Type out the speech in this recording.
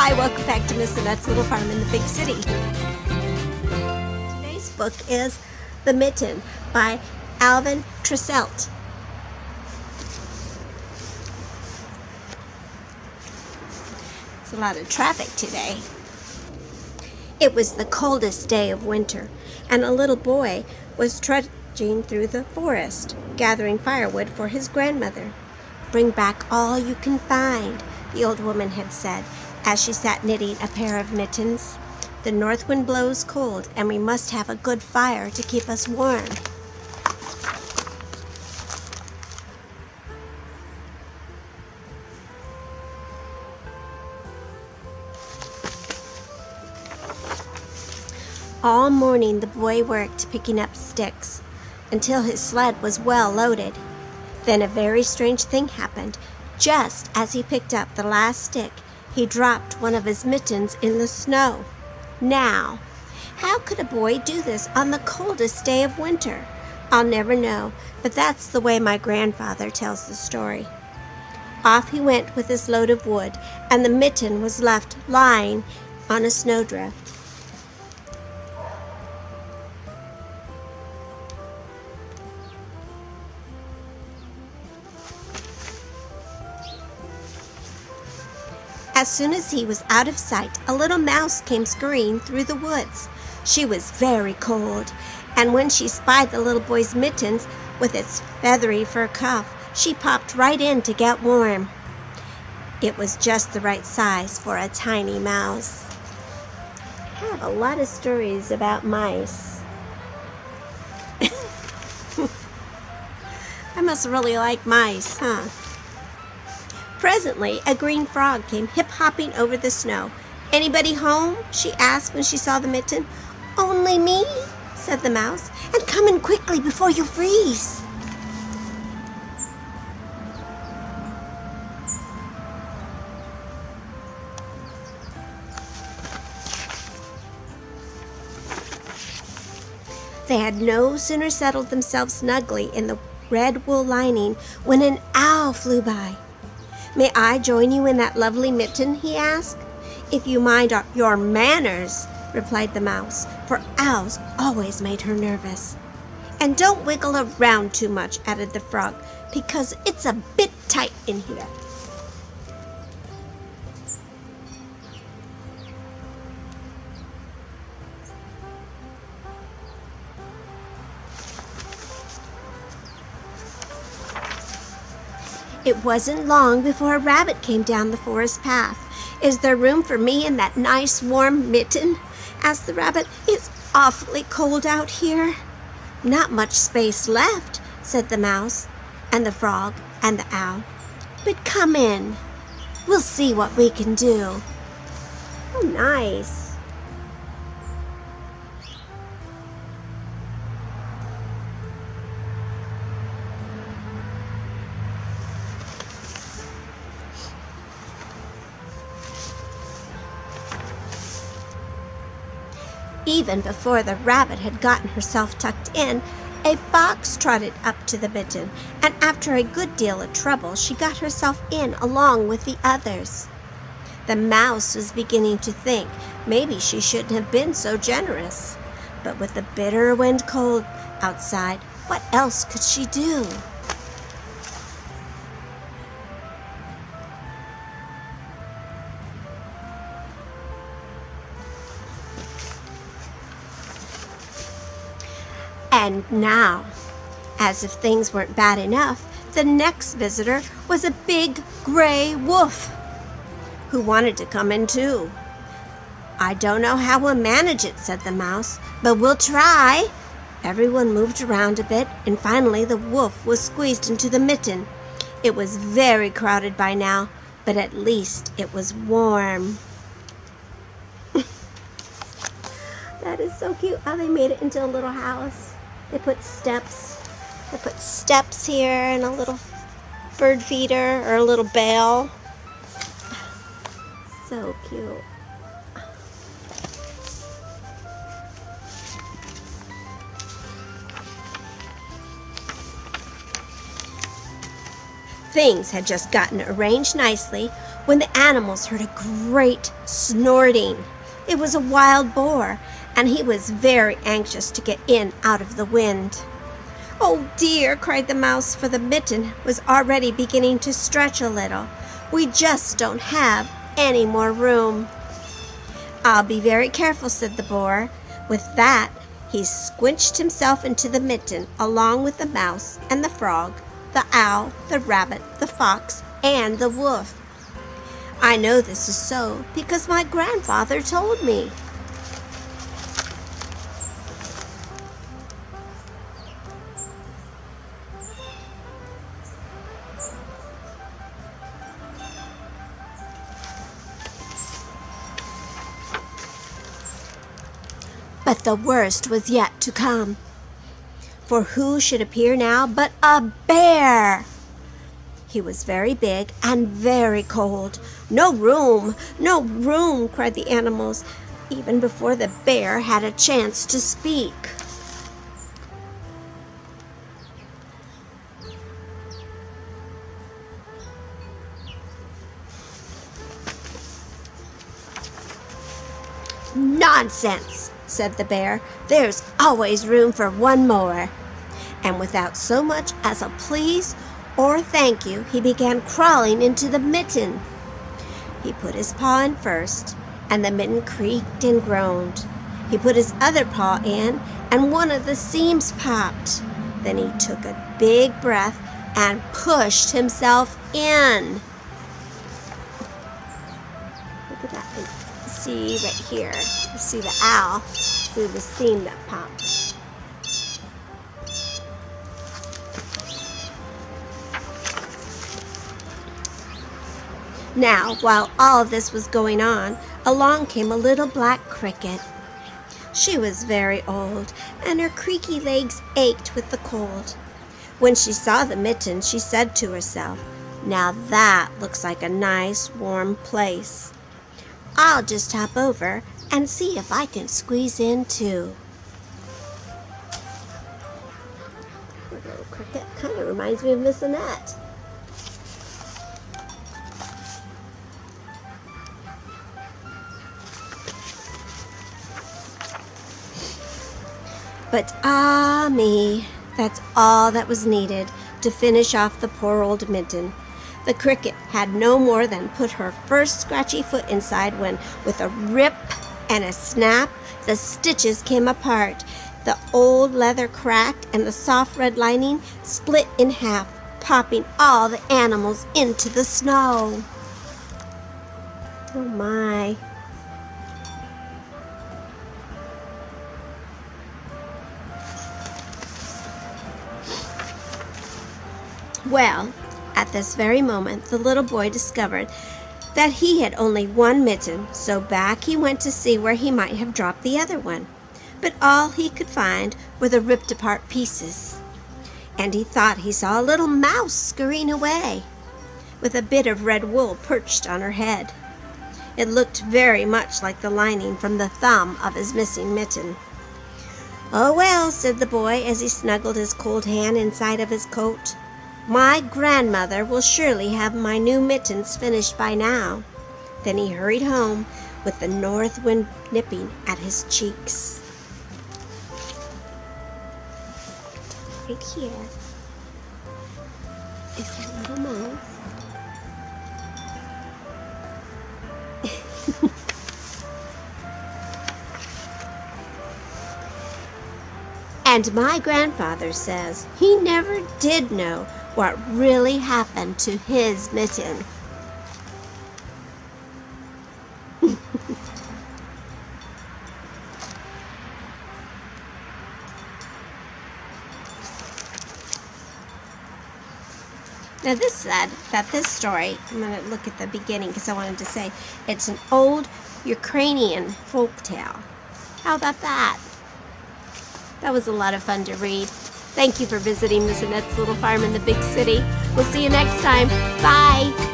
Hi, welcome back to Miss Annette's Little Farm in the Big City. Today's book is The Mitten by Alvin Tresselt. There's a lot of traffic today. It was the coldest day of winter, and a little boy was trudging through the forest, gathering firewood for his grandmother. "Bring back all you can find," the old woman had said, as she sat knitting a pair of mittens. "The north wind blows cold, and we must have a good fire to keep us warm." All morning the boy worked picking up sticks until his sled was well loaded. Then a very strange thing happened. Just as he picked up the last stick, he dropped one of his mittens in the snow. Now, how could a boy do this on the coldest day of winter? I'll never know, but that's the way my grandfather tells the story. Off he went with his load of wood, and the mitten was left lying on a snowdrift. As soon as he was out of sight, a little mouse came scurrying through the woods. She was very cold, and when she spied the little boy's mittens with its feathery fur cuff, she popped right in to get warm. It was just the right size for a tiny mouse. I have a lot of stories about mice. I must really like mice, huh? Presently, a green frog came hip-hopping over the snow. "Anybody home?" she asked when she saw the mitten. "Only me," said the mouse, "and come in quickly before you freeze." They had no sooner settled themselves snugly in the red wool lining when an owl flew by. "May I join you in that lovely mitten?" he asked. "If you mind your manners," replied the mouse, for owls always made her nervous. "And don't wiggle around too much," added the frog, "because it's a bit tight in here." It wasn't long before a rabbit came down the forest path. "Is there room for me in that nice warm mitten?" asked the rabbit. "It's awfully cold out here." "Not much space left," said the mouse and the frog and the owl. "But come in. We'll see what we can do." Oh, nice. Even before the rabbit had gotten herself tucked in, a fox trotted up to the mitten, and after a good deal of trouble, she got herself in along with the others. The mouse was beginning to think maybe she shouldn't have been so generous. But with the bitter wind cold outside, what else could she do? And now, as if things weren't bad enough, the next visitor was a big gray wolf who wanted to come in too. "I don't know how we'll manage it," said the mouse, "but we'll try." Everyone moved around a bit, and finally the wolf was squeezed into the mitten. It was very crowded by now, but at least it was warm. That is so cute how they made it into a little house. They put steps here and a little bird feeder or a little bell. So cute. Things had just gotten arranged nicely when the animals heard a great snorting. It was a wild boar, and he was very anxious to get in out of the wind. "Oh dear," cried the mouse, for the mitten was already beginning to stretch a little. "We just don't have any more room." "I'll be very careful," said the boar. With that, he squinched himself into the mitten along with the mouse and the frog, the owl, the rabbit, the fox, and the wolf. I know this is so because my grandfather told me. But the worst was yet to come. For who should appear now but a bear? He was very big and very cold. "No room, no room," cried the animals, even before the bear had a chance to speak. "Nonsense," said the bear. "There's always room for one more." And without so much as a please or thank you, he began crawling into the mitten. He put his paw in first, and the mitten creaked and groaned. He put his other paw in, and one of the seams popped. Then he took a big breath and pushed himself in. Look at that. See right here, you see the owl through the seam that popped. Now, while all of this was going on, along came a little black cricket. She was very old, and her creaky legs ached with the cold. When she saw the mitten, she said to herself, "Now that looks like a nice, warm place. I'll just hop over and see if I can squeeze in too." Poor little cricket kind of reminds me of Miss Annette. But ah me, that's all that was needed to finish off the poor old mitten. The cricket had no more than put her first scratchy foot inside when, with a rip and a snap, the stitches came apart. The old leather cracked and the soft red lining split in half, popping all the animals into the snow. Oh my. Well, at this very moment, the little boy discovered that he had only one mitten, so back he went to see where he might have dropped the other one. But all he could find were the ripped-apart pieces. And he thought he saw a little mouse scurrying away, with a bit of red wool perched on her head. It looked very much like the lining from the thumb of his missing mitten. "Oh well," said the boy as he snuggled his cold hand inside of his coat. "My grandmother will surely have my new mittens finished by now." Then he hurried home with the north wind nipping at his cheeks. Right here is a little mouse. And my grandfather says he never did know what really happened to his mitten. Now this said that this story, I'm going to look at the beginning because I wanted to say it's an old Ukrainian folk tale. How about that? That was a lot of fun to read. Thank you for visiting Miss Annette's Little Farm in the Big City. We'll see you next time. Bye!